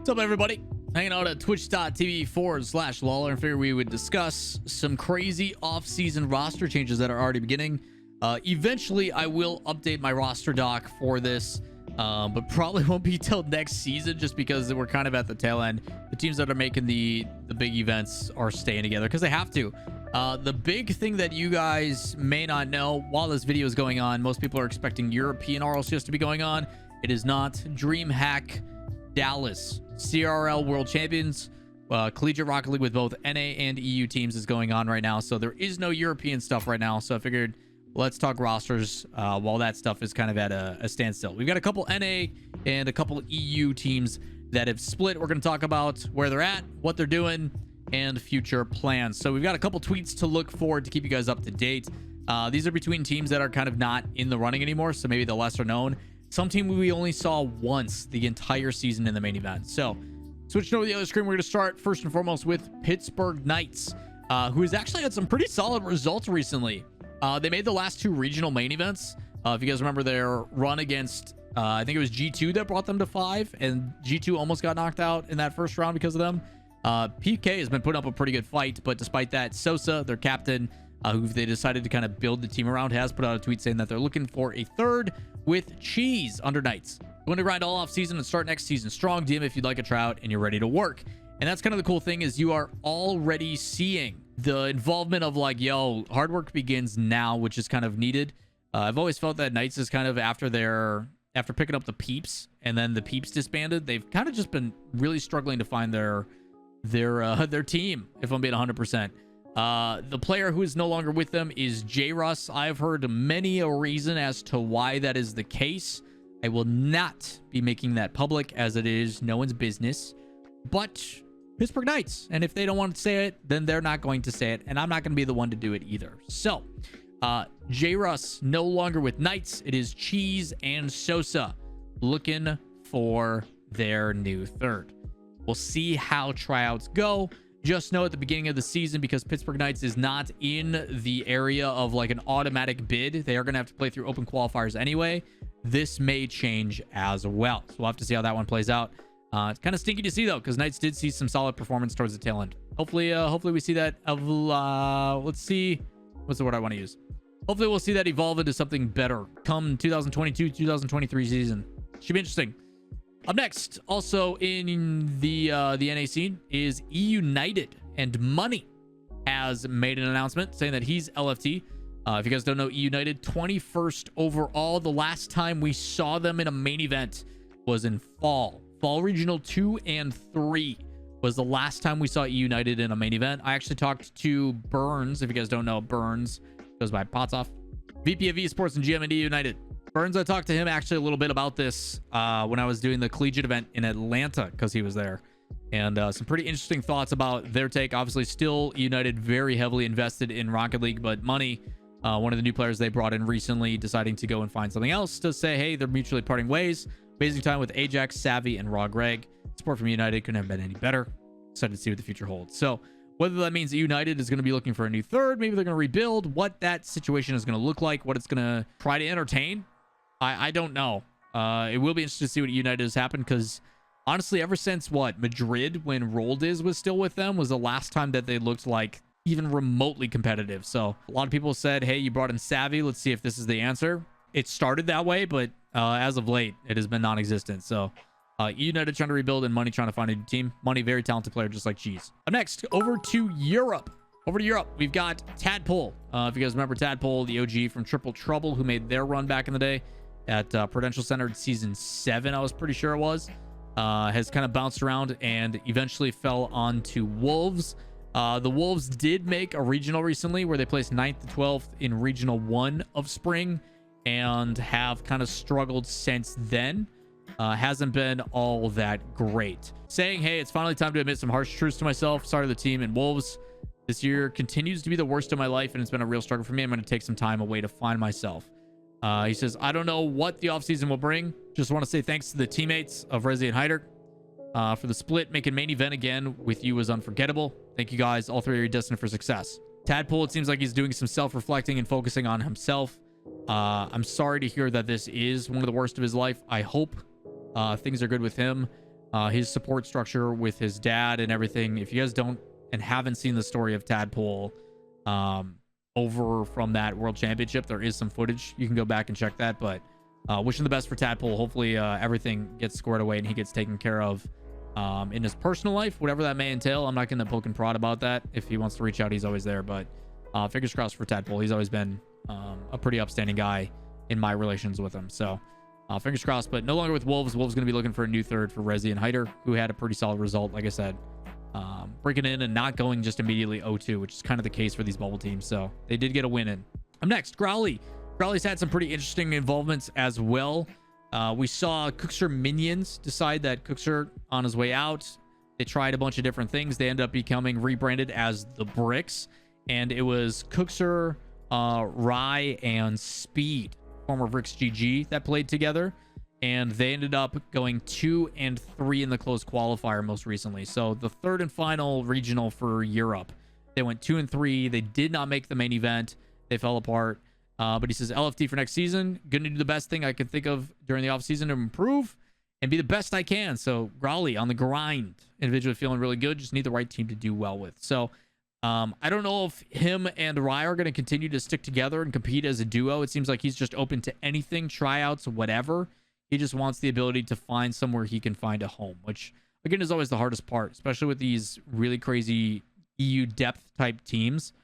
What's up, everybody? Hanging out at twitch.tv/Lawler, and figured we would discuss some crazy off-season roster changes that are already beginning. Eventually, I will update my roster doc for this, but probably won't be till next season just because we're kind of at the tail end. The teams that are making the big events are staying together because they have to. The big thing that you guys may not know while this video is going on, most people are expecting European RLCS to be going on. It is not. DreamHack Dallas CRL World Champions, Collegiate Rocket League with both NA and EU teams is going on right now. So there is no European stuff right now. So I figured let's talk rosters while that stuff is kind of at a standstill. We've got a couple NA and a couple EU teams that have split. We're going to talk about where they're at, what they're doing, and future plans. So we've got a couple tweets to look forward to keep you guys up to date. These are between teams that are kind of not in the running anymore, so maybe the lesser known. Some team we only saw once the entire season in the main event. So switching over to the other screen, we're going to start first and foremost with Pittsburgh Knights, who has actually had some pretty solid results recently. They made the last two regional main events. If you guys remember their run against, I think it was G2 that brought them to 5, and G2 almost got knocked out in that first round because of them. PK has been putting up a pretty good fight, but despite that, Sosa, their captain, who they decided to kind of build the team around, has put out a tweet saying that they're looking for a third with Cheese under Knights. Going to grind all off season and start next season strong. DM if you'd like a tryout and you're ready to work. And that's kind of the cool thing, is you are already seeing the involvement of like, yo, hard work begins now, which is kind of needed. I've always felt that Knights is kind of after picking up the Peeps, and then the Peeps disbanded, they've kind of just been really struggling to find their team, if I'm being 100%. The player who is no longer with them is J-Russ. I've heard many a reason as to why that is the case. I will not be making that public, as it is no one's business, but Pittsburgh Knights, and if they don't want to say it, then they're not going to say it, and I'm not going to be the one to do it either. So J-Russ no longer with Knights. It is Cheese and Sosa looking for their new third. We'll see how tryouts go. Just know at the beginning of the season, because Pittsburgh Knights is not in the area of like an automatic bid, they are going to have to play through open qualifiers anyway. This may change as well, so we'll have to see how that one plays out. It's kind of stinky to see though, because Knights did see some solid performance towards the tail end. Hopefully we see that let's see, what's the word I want to use? Hopefully we'll see that evolve into something better come 2022-2023 season. Should be interesting. Up next, also in the NA scene, is Eunited, and Money has made an announcement saying that he's LFT. If you guys don't know, Eunited 21st overall. The last time we saw them in a main event was in Fall Regional 2 and 3 was the last time we saw Eunited in a main event. I actually talked to Burns. If you guys don't know, Burns goes by Potsoff, VP of Esports and GM at Eunited. Burns, I talked to him actually a little bit about this when I was doing the collegiate event in Atlanta, because he was there, and some pretty interesting thoughts about their take. Obviously still United very heavily invested in Rocket League, but Money, one of the new players they brought in recently, deciding to go and find something else to say, hey, they're mutually parting ways. Amazing time with Ajax, Savvy, and Raw Greg. Support from United couldn't have been any better. Excited to see what the future holds. So whether that means that United is going to be looking for a new third, maybe they're going to rebuild, what that situation is going to look like, what it's going to try to entertain, I don't know. It will be interesting to see what United has happened, because honestly, ever since Madrid, when Roldiz was still with them, was the last time that they looked like even remotely competitive. So a lot of people said, hey, you brought in Savvy, let's see if this is the answer. It started that way, but as of late, it has been non-existent. So United trying to rebuild, and Money trying to find a new team. Money, very talented player, just like Cheese. Up next, over to Europe. We've got Tadpole. If you guys remember Tadpole, the OG from Triple Trouble, who made their run back in the day at Prudential Center in season 7, I was pretty sure it was. Has kind of bounced around and eventually fell onto Wolves. The Wolves did make a regional recently where they placed 9th to 12th in Regional 1 of Spring, and have kind of struggled since then. Hasn't been all that great. Saying, hey, it's finally time to admit some harsh truths to myself. Sorry to the team and Wolves. This year continues to be the worst of my life, and it's been a real struggle for me. I'm going to take some time away to find myself. He says, I don't know what the offseason will bring. Just want to say thanks to the teammates of Rezears and Hyder for the split. Making main event again with you was unforgettable. Thank you guys. All three are destined for success. Tadpole, it seems like he's doing some self-reflecting and focusing on himself. I'm sorry to hear that this is one of the worst of his life. I hope things are good with him. his support structure with his dad and everything. If you guys don't and haven't seen the story of Tadpole over from that World Championship, there is some footage. You can go back and check that. But wishing the best for Tadpole. Hopefully everything gets squared away and he gets taken care of in his personal life, whatever that may entail. I'm not going to poke and prod about that. If he wants to reach out, he's always there. But fingers crossed for Tadpole. He's always been a pretty upstanding guy in my relations with him. So fingers crossed. But no longer with Wolves. Wolves going to be looking for a new third for Rezi and Hyder, who had a pretty solid result, like I said. Breaking in and not going just immediately 0-2, which is kind of the case for these bubble teams. So they did get a win in. Up next, Growli. Growli's had some pretty interesting involvements as well. We saw Cookser Minions decide that Cookser on his way out. They tried a bunch of different things. They ended up becoming rebranded as the Bricks. And it was Cookser, Rye, and Speed, former Bricks GG, that played together. And they ended up going 2 and 3 in the closed qualifier most recently. So the third and final regional for Europe. They went 2 and 3. They did not make the main event. They fell apart. But he says, LFT for next season. Going to do the best thing I can think of during the offseason to improve and be the best I can. So Growli on the grind. Individually feeling really good. Just need the right team to do well with. So I don't know if him and Rye are going to continue to stick together and compete as a duo. It seems like he's just open to anything, tryouts, whatever. He just wants the ability to find somewhere he can find a home, which, again, is always the hardest part, especially with these really crazy EU depth type teams.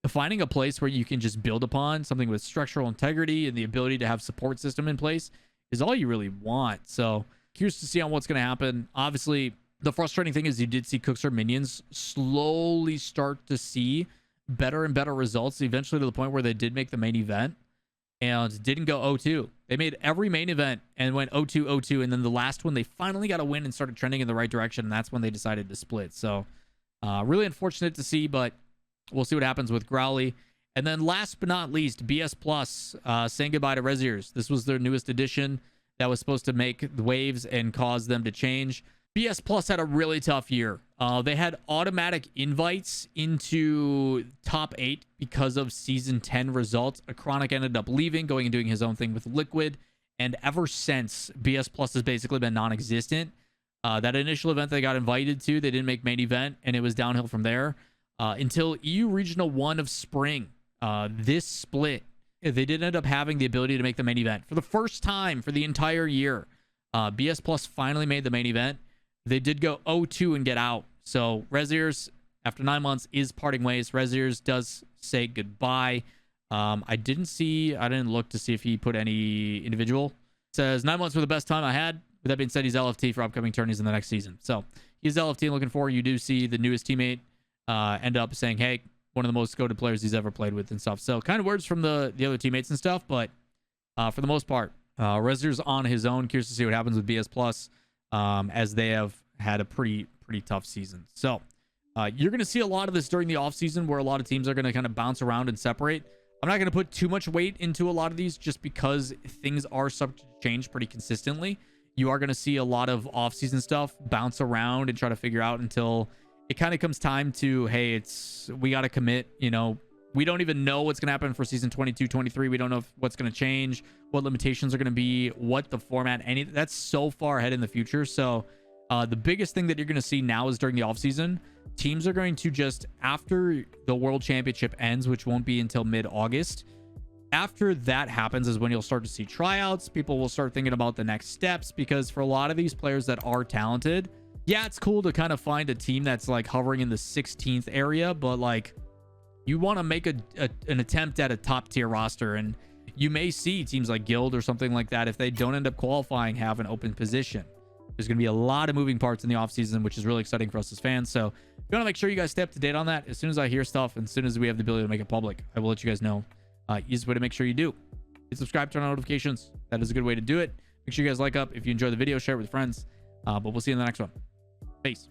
Finding a place where you can just build upon something with structural integrity and the ability to have support system in place is all you really want. So curious to see on what's going to happen. Obviously, the frustrating thing is you did see Cookser Minions slowly start to see better and better results, eventually to the point where they did make the main event and didn't go 0-2. They made every main event and went 0-2, 0-2. And then the last one, they finally got a win and started trending in the right direction. And that's when they decided to split. So really unfortunate to see, but we'll see what happens with Growli. And then last but not least, BS Plus saying goodbye to Rezears. This was their newest addition that was supposed to make the waves and cause them to change. BS Plus had a really tough year. They had automatic invites into top 8 because of season 10 results. Achronic ended up leaving, going and doing his own thing with Liquid. And ever since, BS Plus has basically been non-existent. That initial event they got invited to, they didn't make main event, and it was downhill from there. Until EU Regional 1 of Spring, this split, they did end up having the ability to make the main event. For the first time for the entire year, BS Plus finally made the main event. They did go 0-2 and get out. So Rezears, after 9 months, is parting ways. Rezears does say goodbye. I didn't look to see if he put any individual. Says 9 months were the best time I had. With that being said, he's LFT for upcoming tourneys in the next season. So he's LFT looking forward. You do see the newest teammate end up saying, hey, one of the most goated players he's ever played with and stuff. So kind of words from the other teammates and stuff. But for the most part, Rezears on his own. Curious to see what happens with BS Plus. As they have had a pretty tough season. So you're going to see a lot of this during the offseason where a lot of teams are going to kind of bounce around and separate. I'm not going to put too much weight into a lot of these just because things are subject to change pretty consistently. You are going to see a lot of offseason stuff bounce around and try to figure out until it kind of comes time to, hey, we got to commit. You know, we don't even know what's going to happen for season 22, 23. We don't know what's going to change, what limitations are going to be, what the format, that's so far ahead in the future. So the biggest thing that you're going to see now is during the offseason, teams are going to just, after the World Championship ends, which won't be until mid-August, after that happens is when you'll start to see tryouts. People will start thinking about the next steps, because for a lot of these players that are talented, yeah, it's cool to kind of find a team that's like hovering in the 16th area, but like you want to make an attempt at a top tier roster, and you may see teams like Guild or something like that, if they don't end up qualifying, have an open position. There's going to be a lot of moving parts in the offseason, which is really exciting for us as fans. So if you want to make sure you guys stay up to date on that, as soon as I hear stuff and as soon as we have the ability to make it public, I will let you guys know. Easiest way to make sure you do is subscribe, turn on notifications. That is a good way to do it. Make sure you guys like up if you enjoy the video, share it with friends. But we'll see you in the next one. Peace.